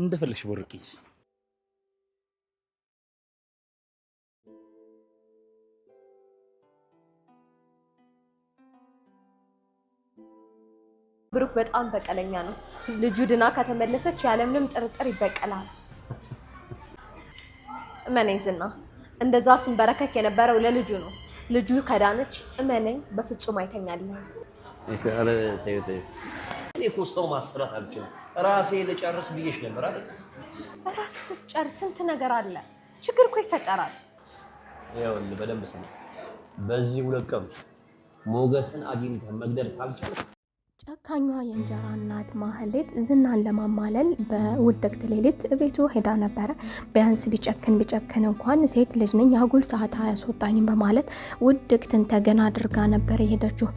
እንደፈለሽ ቦርቂ። ብሩክ በጣም በቀለኛ ነው። ልጁ ድና ከተመለሰች ያለምንም ጥርጥር ይበቀላል። እመነኝ ዝና፣ እንደዛ ስንበረከክ የነበረው ለልጁ ነው። ልጁ ከዳነች እመነኝ በፍጹም አይተኛልኝ። እኔ እኮ ሰው ማሰራት አልችልም። ራሴ ልጨርስ ብዬሽ ነበር አይደል? ራስ ስትጨርስ ስንት ነገር አለ። ችግር እኮ ይፈጠራል። ይኸውልህ በደንብ ስማ። በዚህ 2 ቀን ውስጥ ሞገስን አግኝተን መግደል ካልቻልክ ጨካኟ የእንጀራ እናት ማህሌት ዝናን ለማማለል በውድቅት ሌሊት ቤቱ ሄዳ ነበረ። ቢያንስ ቢጨክን እንኳን ሴት ልጅ ነኝ አጉል ሰዓት አያስወጣኝም በማለት ውድቅትን ተገና አድርጋ ነበር የሄደችው።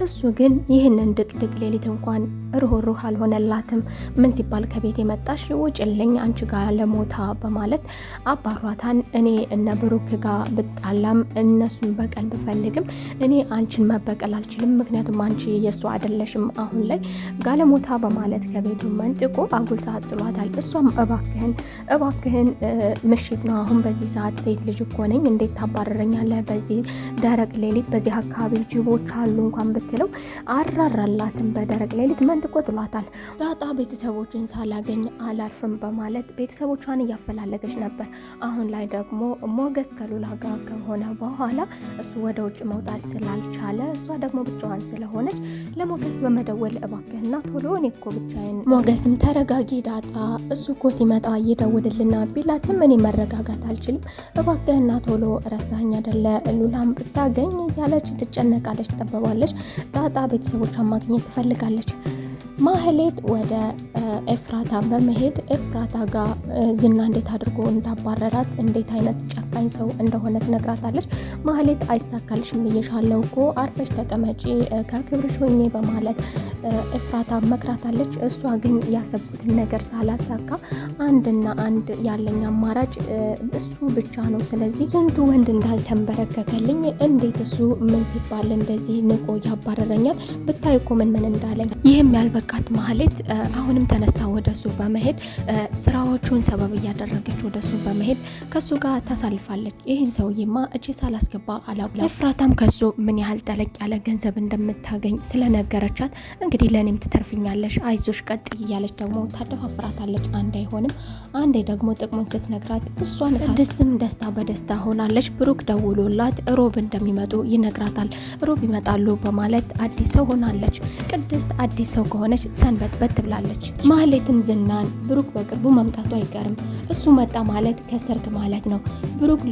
እሱ ግን ይህንን ድቅድቅ ሌሊት እንኳን ሩህሩህ አልሆነላትም። ምን ሲባል ከቤት የመጣሽ ውጭልኝ አንቺ ጋር ለሞታ በማለት አባሯታን። እኔ እነ ብሩክ ጋር ብጣላም እነሱን በቀል ብፈልግም እኔ አንቺን መበቀል አልችልም፣ ምክንያቱም አንቺ የእሱ አይደለሽም አሁን ላይ ጋለሞታ በማለት ከቤቱ መንጥቆ አጉል ሰዓት ጥሏታል። እሷም እባክህን ምሽት ነው አሁን በዚህ ሰዓት ሴት ልጅ እኮ ነኝ እንዴት ታባረረኛለህ በዚህ ደረቅ ሌሊት በዚህ አካባቢ ጅቦች አሉ እንኳን ብትለው አራራላትም። በደረቅ ሌሊት መንጥቆ ጥሏታል። ዳጣ ቤተሰቦችን ሳላገኝ አላርፍም በማለት ቤተሰቦቿን እያፈላለገች ነበር። አሁን ላይ ደግሞ ሞገስ ከሉላ ጋር ከሆነ በኋላ እሱ ወደ ውጭ መውጣት ስላልቻለ እሷ ደግሞ ብቻዋን ስለሆነች ለሞገስ ደወል እባክህና ቶሎ እኔ እኮ ብቻዬን። ሞገስም ተረጋጊ ዳጣ እሱ እኮ ሲመጣ ይደውልልና ቢላትም እኔ መረጋጋት አልችልም እባክህና ቶሎ ረሳኝ አይደለ ሉላም ብታገኝ እያለች ትጨነቃለች፣ ትጠበባለች። ዳጣ ቤተሰቦቿን ማግኘት ትፈልጋለች። ማህሌት ወደ ኤፍራታ በመሄድ ኤፍራታ ጋር ዝና እንዴት አድርጎ እንዳባረራት እንዴት አይነት ጨካኝ ሰው እንደሆነ ትነግራታለች። ማህሌት አይሳካልሽም ብዬሻለሁ እኮ አርፈሽ ተቀመጪ ከክብርሽ ሆኜ በማለት ኤፍራታ መክራታለች። እሷ ግን ያሰብኩትን ነገር ሳላሳካ አንድና አንድ ያለኝ አማራጭ እሱ ብቻ ነው። ስለዚህ ስንቱ ወንድ እንዳልተንበረከከልኝ እንዴት እሱ ምን ሲባል እንደዚህ ንቆ ያባረረኛል ብታይ እኮ ምን እንዳለኝ። ይህም ያልበቃት ማህሌት አሁንም ተነስታ ወደሱ በመሄድ ስራዎቹን ሰበብ እያደረገች ወደሱ በመሄድ ከሱ ጋር ታሳልፋለች። ይህን ሰውዬማ እቺ ሳላስገባ አላብላ። ኤፍራታም ከሱ ምን ያህል ጠለቅ ያለ ገንዘብ እንደምታገኝ ስለነገረቻት እንግዲህ ለኔም ትተርፍኛለሽ አይዞሽ ቀጥይ እያለች ደግሞ ታደፋፍራታለች። አንዴ አይሆንም አንዴ ደግሞ ጥቅሙን ስትነግራት እሷን ቅድስትም ደስታ በደስታ ሆናለች። ብሩክ ደውሎላት ሮብ እንደሚመጡ ይነግራታል። ሮብ ይመጣሉ በማለት አዲስ ሰው ሆናለች። ቅድስት አዲስ ሰው ከሆነች ሰንበትበት ብላለች። ማህሌትም ዝናን ብሩክ በቅርቡ መምጣቱ አይቀርም እሱ መጣ ማለት ከሰርክ ማለት ነው። ብሩክ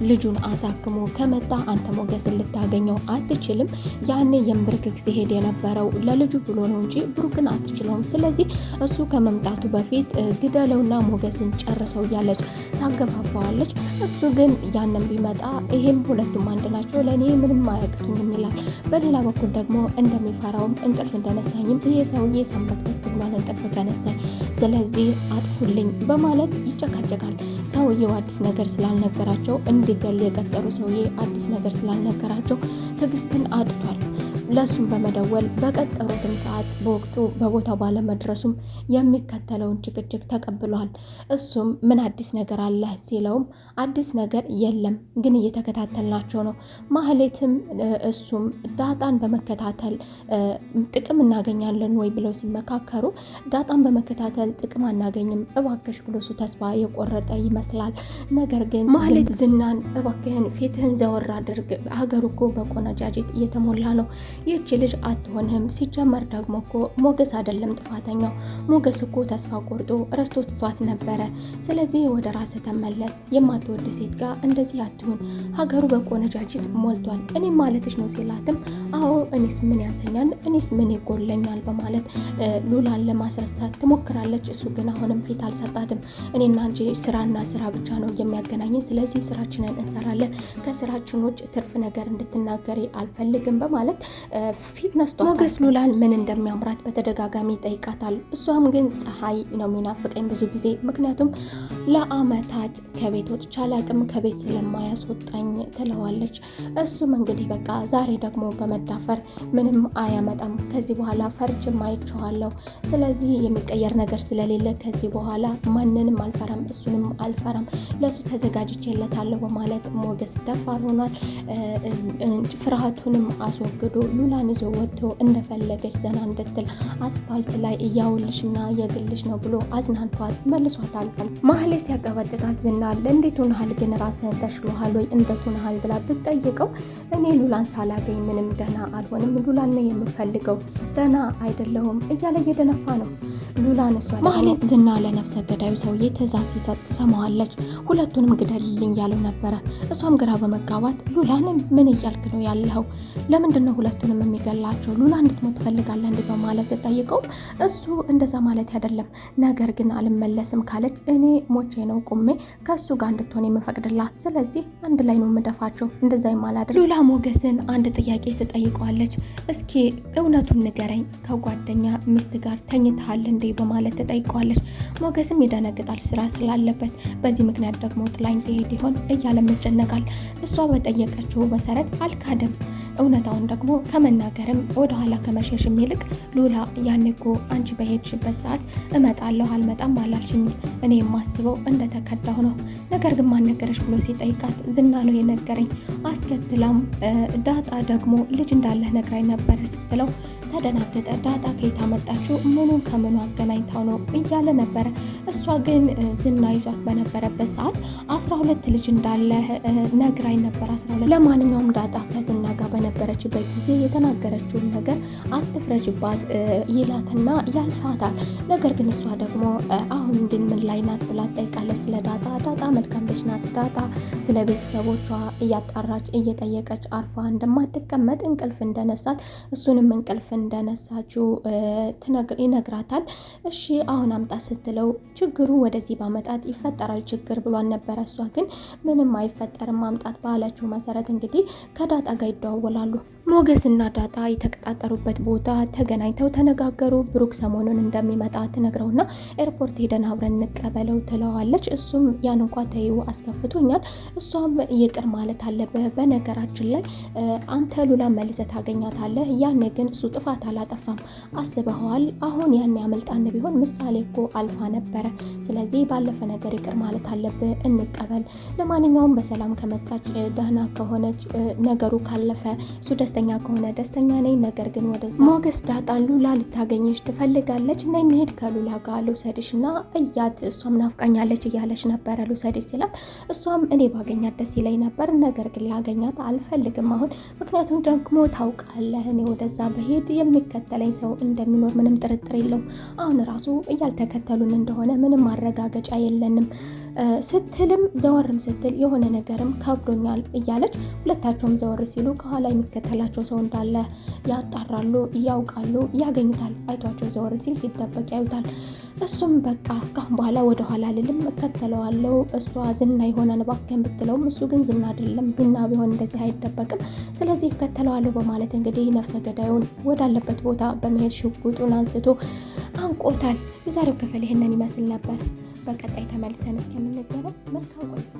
ልጁን አሳክሞ ከመጣ አንተ ሞገስን ልታገኘው አትችልም። ያኔ የምብርክክ ሲሄድ የነበረው ለልጁ ብሎ ነው እንጂ ብሩክን አትችለውም። ስለዚህ እሱ ከመምጣቱ በፊት ግደለውና ሞገስን ጨርሰው እያለች ታገፋፋዋለች። እሱ ግን ያንን ቢመጣ ይሄም ሁለቱም አንድ ናቸው ለእኔ ምንም አያቅቱኝም ይላል። በሌላ በኩል ደግሞ እንደሚፈራውም እንቅልፍ እንደነሳኝም ይሄ ሰውዬ ሰንበትበት ብሏል እንቅልፍ ከነሳኝ ስለዚህ አጥፉልኝ በማለት ይጨቃጨቃል። ሰውዬው አዲስ ነገር ስላልነገራቸው እንዲገል የቀጠሩ ሰውዬ አዲስ ነገር ስላልነገራቸው ትዕግስትን አጥቷል። ለሱም በመደወል በቀጠሩትም ሰዓት በወቅቱ በቦታው ባለመድረሱም የሚከተለውን ጭቅጭቅ ተቀብሏል። እሱም ምን አዲስ ነገር አለ ሲለውም አዲስ ነገር የለም ግን እየተከታተልናቸው ነው። ማህሌትም እሱም ዳጣን በመከታተል ጥቅም እናገኛለን ወይ ብለው ሲመካከሩ ዳጣን በመከታተል ጥቅም አናገኝም እባክሽ ብሎ እሱ ተስፋ የቆረጠ ይመስላል። ነገር ግን ማህሌት ዝናን እባክህን ፊትህን ዘወር አድርግ ሀገሩ እኮ በቆነጃጅት እየተሞላ ነው ይህች ልጅ አትሆንም። ሲጀመር ደግሞ እኮ ሞገስ አይደለም ጥፋተኛው ሞገስ እኮ ተስፋ ቆርጦ ረስቶ ትቷት ነበረ። ስለዚህ ወደ ራስ ተመለስ የማትወድ ሴት ጋር እንደዚህ አትሁን ሀገሩ በቆነጃጅት ሞልቷል እኔ ማለትሽ ነው ሲላትም አዎ እኔስ ምን ያንሰኛል እኔስ ምን ይጎለኛል በማለት ሉላን ለማስረስታት ትሞክራለች። እሱ ግን አሁንም ፊት አልሰጣትም። እኔና አንቺ ስራና ስራ ብቻ ነው የሚያገናኘን ስለዚህ ስራችንን እንሰራለን ከስራችን ውጭ ትርፍ ነገር እንድትናገሪ አልፈልግም በማለት ፊት ነስቷታል። ሞገስ ሉላን ምን እንደሚያምራት በተደጋጋሚ ይጠይቃታል። እሷም ግን ፀሐይ ነው የሚናፍቀኝ ብዙ ጊዜ፣ ምክንያቱም ለአመታት ከቤት ወጥቼ አላቅም፣ ከቤት ስለማያስወጣኝ ትለዋለች። እሱም እንግዲህ በቃ ዛሬ ደግሞ በመዳፈር ምንም አያመጣም፣ ከዚህ በኋላ ፈርጅም አይቼዋለሁ፣ ስለዚህ የሚቀየር ነገር ስለሌለ ከዚህ በኋላ ማንንም አልፈራም፣ እሱንም አልፈራም፣ ለእሱ ተዘጋጅቼለታለሁ በማለት ሞገስ ደፋር ሆኗል። ፍርሃቱንም አስወግዶ ሉላን ይዞ ወጥቶ እንደፈለገች ዘና እንድትል አስፓልት ላይ እያውልሽና የግልሽ ነው ብሎ አዝናንቷት መልሷታል። ማህሌት ሲያቀበጥታት ዝናል እንዴት ሆነሃል ግን ራስህን ተሽሎሃል ወይ እንዴት ሆነሃል ብላ ብትጠይቀው እኔ ሉላን ሳላገኝ ምንም ደህና አልሆንም፣ ሉላን ነው የምፈልገው፣ ደህና አይደለሁም እያለ እየደነፋ ነው። ሉላን እሷ ማህሌት ዝና ለነፍሰ ገዳዩ ሰውዬ ትእዛዝ ሲሰጥ ትሰማዋለች። ሁለቱንም ግደልልኝ ያለው ነበረ። እሷም ግራ በመጋባት ሉላንም ምን እያልክ ነው ያለኸው? ለምንድነው ሁለቱንም የሚገላቸው? ሉላ እንድትሞት ትፈልጋለህ እንዴ በማለት ስጠይቀው እሱ እንደዛ ማለት አይደለም፣ ነገር ግን አልመለስም ካለች እኔ ሞቼ ነው ቁሜ ከሱ ጋር እንድትሆን የምፈቅድላት፣ ስለዚህ አንድ ላይ ነው የምደፋቸው፣ እንደዛ ይማላድር። ሉላ ሞገስን አንድ ጥያቄ ትጠይቀዋለች። እስኪ እውነቱን ንገረኝ፣ ከጓደኛ ሚስት ጋር ተኝተሃል እንዴ በማለት ትጠይቀዋለች። ሞገስም ይደነግጣል ስራ ስላለበት፣ በዚህ ምክንያት ደግሞ ጥላኝ ትሄድ ይሆን እያለም ይጨነቃል። እሷ በጠየቀችው መሰረት አልካደም። እውነታውን ደግሞ ከመናገርም ወደኋላ ከመሸሽም ይልቅ ሉላ ያኔ እኮ አንቺ በሄድሽበት ሰዓት እመጣለሁ አልመጣም አላልሽኝ፣ እኔ የማስበው እንደተከዳሁ ነው፣ ነገር ግን ማን ነገረሽ ብሎ ሲጠይቃት ዝና ነው የነገረኝ። አስከትላም ዳጣ ደግሞ ልጅ እንዳለህ ነግራኝ ነበር ስትለው ተደናገጠ። ዳጣ ከየት አመጣችው? ምኑን ከምኑ አገናኝታው ነው እያለ ነበረ። እሷ ግን ዝና ይዟት በነበረበት ሰዓት 12 ልጅ እንዳለ ነግራኝ ነበር 12። ለማንኛውም ዳጣ ከዝና ጋር በነበረችበት ጊዜ የተናገረችውን ነገር አትፍረጅባት ይላትና ያልፋታል። ነገር ግን እሷ ደግሞ አሁን ግን ምን ላይ ናት ብላ ጠይቃለች ስለ ዳጣ። ዳጣ መልካም ልጅ ናት። ዳጣ ስለ ቤተሰቦቿ እያጣራች እየጠየቀች አርፋ እንደማትቀመጥ እንቅልፍ እንደነሳት እሱንም እንቅልፍ እንደነሳችው ይነግራታል። እሺ አሁን አምጣ ስትለው ችግሩ ወደዚህ ባመጣት ይፈጠራል ችግር ብሏን ነበረ። እሷ ግን ምንም አይፈጠርም ማምጣት ባለችው መሰረት እንግዲህ ከዳጣ ጋር ይደዋወላሉ። ሞገስ እና ዳጣ የተቀጣጠሩበት ቦታ ተገናኝተው ተነጋገሩ። ብሩክ ሰሞኑን እንደሚመጣ ትነግረውና ኤርፖርት ሄደን አብረን እንቀበለው ትለዋለች። እሱም ያን እንኳ ተይው አስከፍቶኛል፣ እሷም ይቅር ማለት አለብህ፣ በነገራችን ላይ አንተ ሉላ መልሰህ ታገኛታለህ፣ ያኔ ግን እሱ ጥፋት አላጠፋም፣ አስበኸዋል? አሁን ያኔ አመልጣን ቢሆን ምሳሌ እኮ አልፋ ነበረ፣ ስለዚህ ባለፈ ነገር ይቅር ማለት አለብህ፣ እንቀበል። ለማንኛውም በሰላም ከመጣች ደህና ከሆነች ነገሩ ካለፈ እሱ ደስተኛ ከሆነ ደስተኛ ነኝ። ነገር ግን ወደዛ ሞገስ ዳጣን ሉላ ልታገኝሽ ትፈልጋለች፣ ነይ እንሂድ ከሉላ ጋር ልውሰድሽ እና እያት እሷም ናፍቃኛለች እያለች ነበረ ልውሰድሽ ሲላት እሷም እኔ ባገኛት ደስ ይለኝ ነበር፣ ነገር ግን ላገኛት አልፈልግም አሁን፣ ምክንያቱም ደግሞ ታውቃለህ እኔ ወደዛ በሄድ የሚከተለኝ ሰው እንደሚኖር ምንም ጥርጥር የለውም፣ አሁን ራሱ እያልተከተሉን እንደሆነ ምንም ማረጋገጫ የለንም ስትልም ዘወርም ስትል የሆነ ነገርም ከብዶኛል እያለች ሁለታቸውም ዘወር ሲሉ ከኋላ የሚከተላቸው ሰው እንዳለ ያጣራሉ፣ ያውቃሉ፣ ያገኙታል። አይቷቸው ዘወር ሲል ሲደበቅ ያዩታል። እሱም በቃ ካሁን በኋላ ወደ ኋላ ልልም እከተለዋለሁ፣ እሷ ዝና የሆነ እባክህን ብትለውም እሱ ግን ዝና አይደለም፣ ዝና ቢሆን እንደዚህ አይደበቅም፣ ስለዚህ እከተለዋለሁ በማለት እንግዲህ ነፍሰ ገዳዩን ወዳለበት ቦታ በመሄድ ሽጉጡን አንስቶ አንቆታል። የዛሬው ክፍል ይህንን ይመስል ነበር። በቀጣይ ተመልሰን እስከምንገናኝ መልካም ቆይታ።